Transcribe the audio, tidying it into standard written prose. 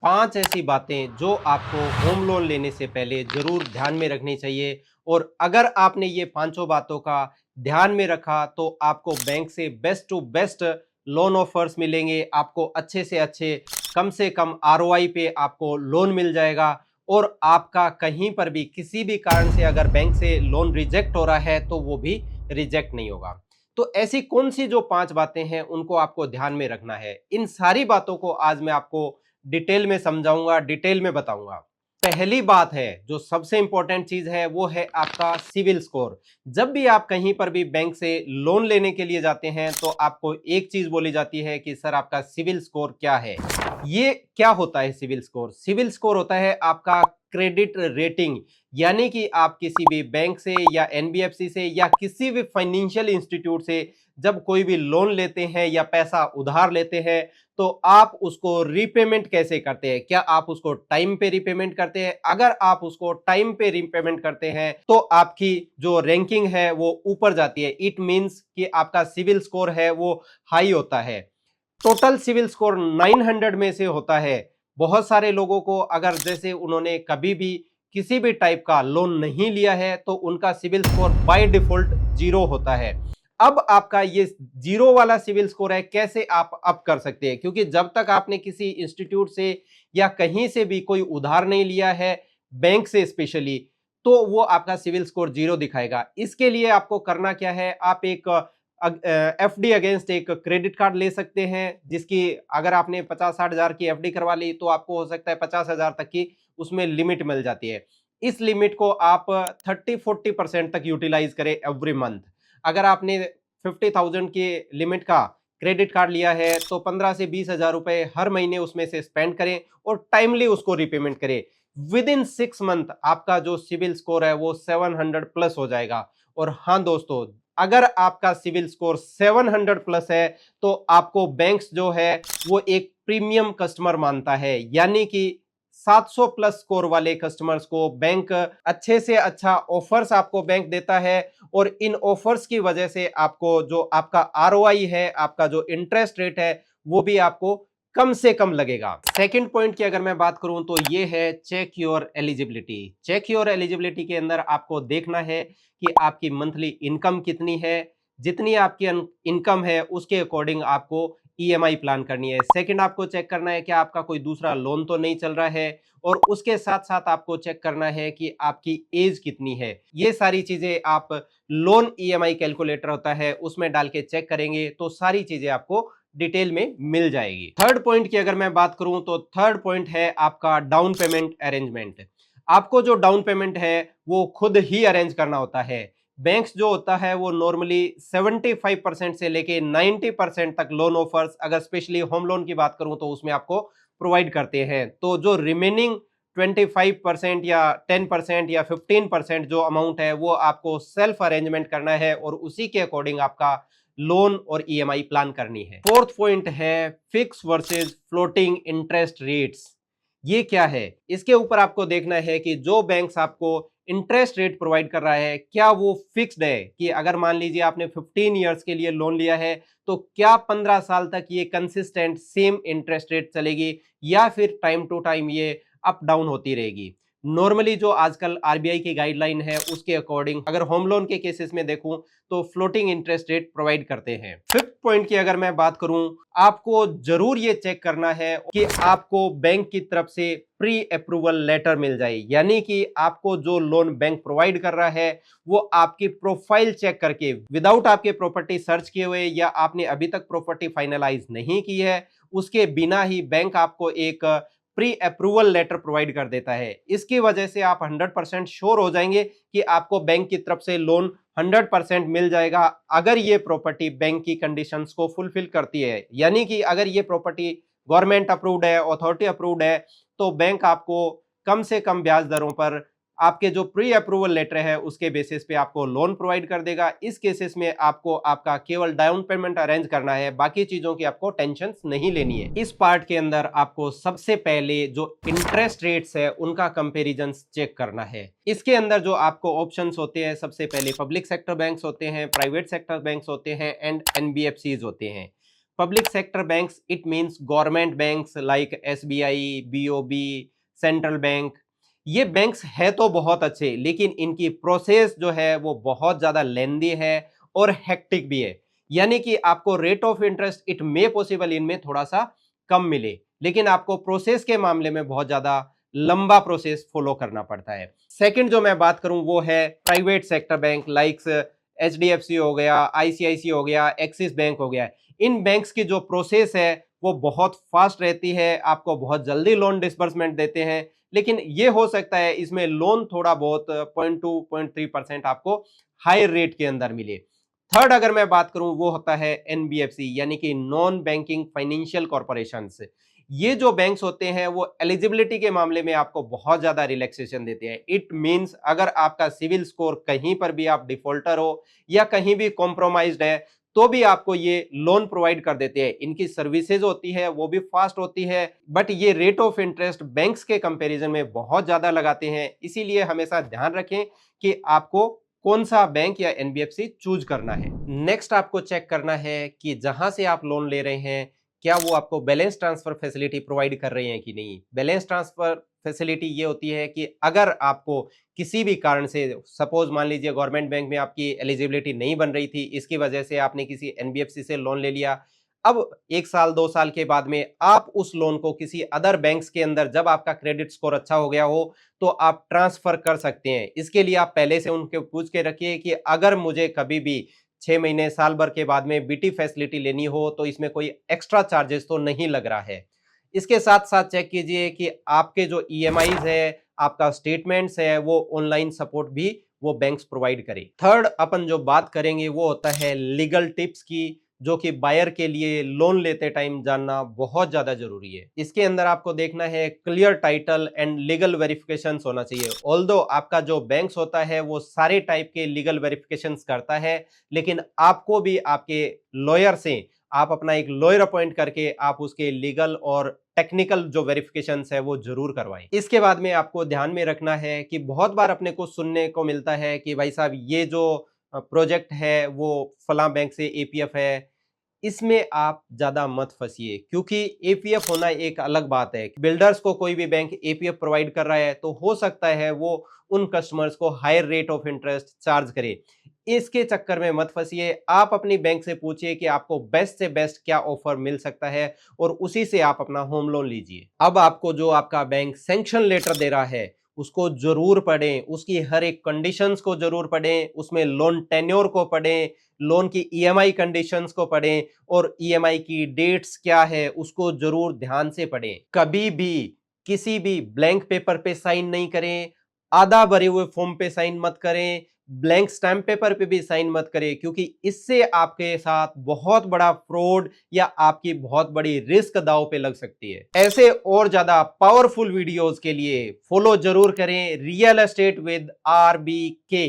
5 ऐसी बातें जो आपको होम लोन लेने से पहले ज़रूर ध्यान में रखनी चाहिए और अगर आपने ये पाँचों बातों का ध्यान में रखा तो आपको बैंक से best to best loan offers मिलेंगे, आपको अच्छे से अच्छे कम से कम आरओआई पे आपको लोन मिल जाएगा और आपका कहीं पर भी किसी भी कारण से अगर बैंक से लोन रिजेक्ट हो रहा है तो वो भी रिजेक्ट नहीं होगा। तो ऐसी कौन सी जो 5 बातें हैं उनको आपको ध्यान में रखना है। इन सारी बातों को आज मैं आपको डिटेल में समझाऊंगा, डिटेल में बताऊंगा। पहली बात है जो सबसे इंपॉर्टेंट चीज है वो है आपका सिविल स्कोर। जब भी आप कहीं पर भी बैंक से लोन लेने के लिए जाते हैं तो आपको एक चीज बोली जाती है कि सर आपका सिविल स्कोर क्या है। ये क्या होता है सिविल स्कोर? सिविल स्कोर होता है आपका क्रेडिट रेटिंग, यानी कि आप किसी भी बैंक से या एनबीएफसी से या किसी भी फाइनेंशियल इंस्टीट्यूट से जब कोई भी लोन लेते हैं या पैसा उधार लेते हैं तो आप उसको रीपेमेंट कैसे करते हैं। क्या आप उसको टाइम पे रीपेमेंट करते हैं? अगर आप उसको टाइम पे रीपेमेंट करते हैं तो आपकी जो रैंकिंग है वो ऊपर जाती है। इट मींस कि आपका सिविल स्कोर है वो हाई होता है। टोटल सिविल स्कोर 900 में से होता है। बहुत सारे लोगों को अगर जैसे उन्होंने कभी भी किसी भी टाइप का लोन नहीं लिया है तो उनका सिविल स्कोर बाय डिफॉल्ट 0 होता है। अब आपका ये 0 वाला सिविल स्कोर है, कैसे आप अप कर सकते हैं? क्योंकि जब तक आपने किसी इंस्टीट्यूट से या कहीं से भी कोई उधार नहीं लिया है, बैंक से स्पेशली, तो वो आपका सिविल स्कोर 0 दिखाएगा। इसके लिए आपको करना क्या है, आप एक एफडी अगेंस्ट एक क्रेडिट कार्ड ले सकते हैं, जिसकी अगर आपने 50-60 हजार की एफडी करवा ली तो आपको हो सकता है 50,000 तक की उसमें लिमिट मिल जाती है। इस लिमिट को आप 30-40% तक यूटिलाइज करें एवरी मंथ। अगर आपने 50,000 की लिमिट का क्रेडिट कार्ड लिया है तो 15 से 20,000 रुपए हर महीने उसमें से स्पेंड करें और टाइमली उसको रिपेमेंट करें। विद इन 6 मंथ आपका जो सिविल स्कोर है वो 700 प्लस हो जाएगा। और हाँ दोस्तों, अगर आपका सिविल स्कोर 700 प्लस है तो आपको बैंक्स जो है वो एक प्रीमियम कस्टमर मानता है, यानी कि 700 प्लस स्कोर वाले कस्टमर्स को बैंक अच्छे से अच्छा ऑफर्स आपको बैंक देता है और इन ऑफर्स की वजह से आपको जो आपका आरओआई है, आपका जो इंटरेस्ट रेट है वो भी आपको कम से कम लगेगा। सेकंड पॉइंट की अगर मैं बात करूं तो ये है check your eligibility. Check your eligibility के अंदर आपको देखना है कि आपकी मंथली इनकम कितनी है। जितनी आपकी इनकम है उसके अकॉर्डिंग आपको ईएमआई प्लान करनी है। सेकंड आपको चेक करना है कि आपका कोई दूसरा लोन तो नहीं चल रहा है और उसके साथ साथ आपको चेक करना है कि आपकी एज कितनी है। ये सारी चीजें आप लोन ईएमआई कैलकुलेटर होता है उसमें डाल के चेक करेंगे तो सारी चीजें आपको डिटेल में मिल जाएगी। थर्ड पॉइंट की अगर मैं बात करूं तो थर्ड पॉइंट है आपका डाउन पेमेंट अरेंजमेंट। आपको जो डाउन पेमेंट है वो खुद ही अरेंज करना होता है। बैंक्स जो होता है वो नॉर्मली 75% से लेके 90% तक लोन ऑफर्स, अगर स्पेशली होम लोन की बात करूं तो उसमें आपको प्रोवाइड करते हैं। तो जो रिमेनिंग 25% या 10% या 15% जो अमाउंट है वो आपको सेल्फ अरेंजमेंट करना है और उसी के अकॉर्डिंग आपका लोन और ईएमआई प्लान करनी है। फोर्थ पॉइंट है fix versus floating interest rates. ये क्या है? इसके ऊपर आपको देखना है कि जो बैंक्स आपको इंटरेस्ट रेट प्रोवाइड कर रहा है क्या वो फिक्स्ड है, कि अगर मान लीजिए आपने 15 इयर्स के लिए लोन लिया है तो क्या 15 साल तक ये कंसिस्टेंट सेम इंटरेस्ट रेट चलेगी या फिर टाइम टू टाइम ये अप डाउन होती रहेगी। नॉर्मली जो आजकल आरबीआई की गाइडलाइन है उसके अकॉर्डिंग अगर होम लोन के केसेस में देखूं तो फ्लोटिंग इंटरेस्ट रेट प्रोवाइड करते हैं। फिफ्थ पॉइंट की अगर मैं बात करूं, आपको जरूर ये चेक करना है कि आपको बैंक की तरफ से प्री अप्रूवल लेटर मिल जाए, यानी कि आपको जो लोन बैंक प्रोवाइड कर रहा है वो आपकी प्रोफाइल चेक करके विदाउट आपके प्रॉपर्टी सर्च किए हुए या आपने अभी तक प्रॉपर्टी फाइनलाइज नहीं की है उसके बिना ही बैंक आपको एक प्री अप्रूवल लेटर प्रोवाइड कर देता है। इसकी वजह से आप 100% श्योर हो जाएंगे कि आपको बैंक की तरफ से लोन 100% मिल जाएगा अगर ये प्रॉपर्टी बैंक की कंडीशंस को फुलफिल करती है। यानी कि अगर ये प्रॉपर्टी गवर्नमेंट अप्रूव्ड है, अथॉरिटी अप्रूव्ड है, तो बैंक आपको कम से कम ब्याज दरों पर आपके जो प्री अप्रूवल लेटर है उसके बेसिस पे आपको लोन प्रोवाइड कर देगा। इस केसेस में आपको आपका केवल डाउन पेमेंट अरेंज करना है, बाकी चीजों की आपको टेंशन नहीं लेनी है। इस पार्ट के अंदर आपको सबसे पहले जो इंटरेस्ट रेट्स है उनका कंपैरिजन चेक करना है। इसके अंदर जो आपको ऑप्शंस होते हैं, सबसे पहले पब्लिक सेक्टर बैंक्स होते हैं, प्राइवेट सेक्टर बैंक्स होते हैं एंड एनबीएफसीज होते हैं। Public sector banks, it means government banks like SBI, BOB, central bank. ये बैंक्स है तो बहुत अच्छे, लेकिन इनकी प्रोसेस जो है वो बहुत ज्यादा लेंदी है और हेक्टिक भी है। यानी कि आपको rate of interest it may possible इनमें थोड़ा सा कम मिले, लेकिन आपको प्रोसेस के मामले में बहुत ज्यादा लंबा प्रोसेस फॉलो करना पड़ता है। सेकंड जो मैं बात करूं वो है private sector bank likes HDFC हो गया, ICICI हो गया, एक्सिस बैंक हो गया। इन बैंक्स की जो प्रोसेस है वो बहुत फास्ट रहती है, आपको बहुत जल्दी लोन डिस्बर्समेंट देते हैं, लेकिन ये हो सकता है इसमें लोन थोड़ा बहुत 0.2-0.3% आपको हाई रेट के अंदर मिले। थर्ड अगर मैं बात करूं वो होता है NBFC यानी कि नॉन बैंकिंग फाइनेंशियल कॉर्पोरेशंस। ये जो बैंक्स होते हैं वो एलिजिबिलिटी के मामले में आपको बहुत ज्यादा रिलैक्सेशन देते हैं। इट मींस अगर आपका सिविल स्कोर कहीं पर भी आप डिफॉल्टर हो या कहीं भी कॉम्प्रोमाइज्ड है तो भी आपको ये लोन प्रोवाइड कर देते हैं। इनकी सर्विसेज होती है वो भी फास्ट होती है, बट ये रेट ऑफ इंटरेस्ट बैंक्स के कंपैरिजन में बहुत ज्यादा लगाते हैं। इसीलिए हमेशा ध्यान रखें कि आपको कौन सा बैंक या NBFC चूज करना है। नेक्स्ट आपको चेक करना है कि जहां से आप लोन ले रहे हैं क्या वो आपको बैलेंस ट्रांसफर फैसिलिटी प्रोवाइड कर रहे हैं कि नहीं। बैलेंस ट्रांसफर फैसिलिटी ये होती है कि अगर आपको किसी भी कारण से, सपोज मान लीजिए गवर्नमेंट बैंक में आपकी एलिजिबिलिटी नहीं बन रही थी, इसकी वजह से आपने किसी NBFC से लोन ले लिया, अब 1 साल 2 साल के बाद में आप उस लोन को किसी अदर बैंक्स के अंदर, जब आपका क्रेडिट स्कोर अच्छा हो गया हो तो आप ट्रांसफर कर सकते हैं। इसके लिए आप पहले से उनके पूछ के रखिए कि अगर मुझे कभी भी 6 महीने साल भर के बाद में BT फैसिलिटी लेनी हो तो इसमें कोई एक्स्ट्रा चार्जेस तो नहीं लग रहा है। इसके साथ साथ चेक कीजिए कि आपके जो EMIs है, आपका स्टेटमेंट्स है, वो ऑनलाइन सपोर्ट भी वो बैंक्स प्रोवाइड करें। थर्ड अपन जो बात करेंगे वो होता है लीगल टिप्स की, जो कि बायर के लिए लोन लेते टाइम जानना बहुत ज्यादा जरूरी है। इसके अंदर आपको देखना है clear title and legal verifications होना चाहिए। ऑल्दो आपका जो बैंक्स होता है वो सारे टाइप के लीगल वेरिफिकेशंस करता है, लेकिन आपको भी आपके लॉयर से, आप अपना एक लॉयर अपॉइंट करके आप उसके लीगल और टेक्निकल जो वेरिफिकेशंस है वो जरूर करवाएं। इसके बाद में आपको ध्यान में रखना है कि बहुत बार अपने को सुनने को मिलता है कि भाई साहब ये जो प्रोजेक्ट है वो फलां बैंक से APF है, इसमें आप ज्यादा मत फंसिए, क्योंकि APF होना एक अलग बात है। बिल्डर्स को कोई भी बैंक APF प्रोवाइड कर रहा है तो हो सकता है वो उन कस्टमर्स को higher rate of interest charge करे। इसके चक्कर में मत फंसिए, आप अपनी बैंक से पूछिए कि आपको बेस्ट से बेस्ट क्या ऑफर मिल सकता है और उसी से आप अपना होम लोन लीजिए। अब आपको जो आपका बैंक सैंक्शन लेटर दे रहा है उसको जरूर पढ़ें, उसकी हर एक कंडीशंस को जरूर पढ़ें, उसमें लोन टेन्योर को पढ़ें, लोन की EMI कंडीशंस को पढ़ें और EMI की डेट्स क्या है उसको जरूर ध्यान से पढ़ें। कभी भी किसी भी ब्लैंक पेपर पे साइन नहीं करें, आधा भरे हुए फॉर्म पे साइन मत करें, ब्लैंक स्टैम्प पेपर पे भी साइन मत करें, क्योंकि इससे आपके साथ बहुत बड़ा फ्रॉड या आपकी बहुत बड़ी रिस्क दांव पे लग सकती है। ऐसे और ज्यादा पावरफुल वीडियोस के लिए फॉलो जरूर करें रियल एस्टेट विद RBK।